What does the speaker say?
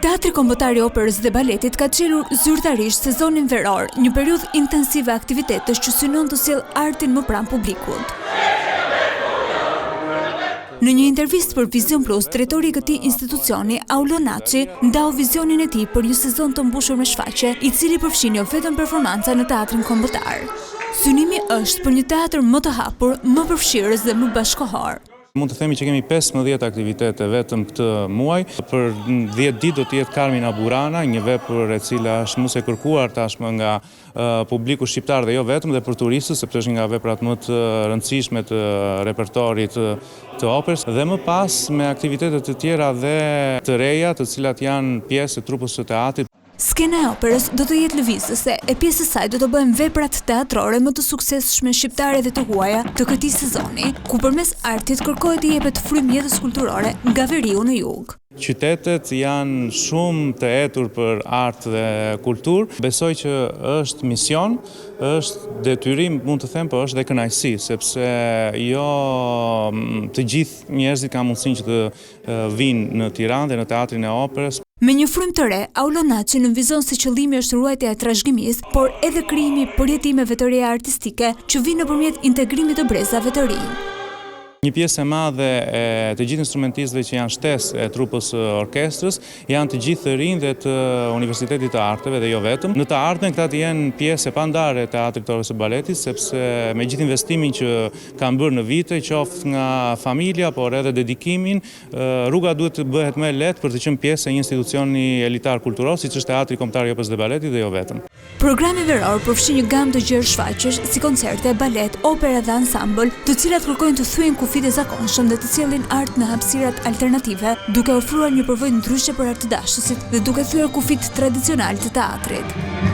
Teatri Kombëtar i Operës dhe Baletit ka çelur zyrtarisht sezonin veror, një periudhë intensive aktivitetesh që synon të sjellë artin më pranë publikut. Në një intervistë për Vision Plus, drejtori i këtij institucioni, Aulo Naçi, ndau vizionin e tij për një sezon të mbushur me shfaqje, i cili përfshin jo vetëm performanca në teatrin kombëtar. Synimi është për një teatr më të hapur, më përfshirës dhe më bashkëkohor. Mund të themi që kemi 15 aktivitete vetëm këtë muaj. Për 10 ditë do të jetë Carmina Burana, një vepër e cila është mëse kërkuar tashmë nga publiku shqiptar dhe jo vetëm, dhe për turistët, sepse është nga veprat më të rëndësishme të repertorit të operës, dhe më pas me aktivitete të tjera dhe të reja, të cilat janë pjesë e trupës së teatrit. Skena e operës do të jetë lëvizëse, e pjesë e saj do të bëhen veprat teatrore më të suksesshme shqiptare dhe të huaja të këtij sezoni, ku përmes artit kërkohet të jepet frymë jetës kulturore nga veriu në jug. Qytetet janë shumë të etur për art dhe kulturë. Besoj që është mision, është detyrim, mund të them, por është dhe kënaqësi, sepse jo të gjithë njerëzit kanë mundësinë që të vinë në Tiranë dhe në teatrin e operës. Me një frymë të re, Aulo Naçi nënvizon se qëllimi është ruajtja e trashëgimisë, por edhe krijimi përjetimeve të reja artistike që vijnë nëpërmjet integrimit të brezave të rinj. Një pjesë e madhe e të gjithë instrumentistëve që janë shtesë e trupës orkestrës janë të gjithë të rinj dhe të Universitetit të Arteve dhe jo vetëm. Në të ardhmen këta të jenë pjesë e pandare e Teatrit të Operës së Baletit, sepse me gjithë investimin që kanë bërë në vite, qoftë nga familja, por edhe dedikimin, rruga duhet të bëhet më e lehtë për të qenë pjesë e një institucioni elitar kulturor, siç është Teatri Kombëtar i Operës dhe Baletit dhe jo vetëm. Programi veror përfshin një gamë të gjerë shfaqjesh si koncerte, balet, opera dhe ansambël, të cilat kërkojnë të thyejnë kufit e zakonshëm dhe të sjellin art në hapësirat alternative, duke ofruar një përvojë ndryshe për artëdashësit dhe duke thyer kufit tradicional të teatrit.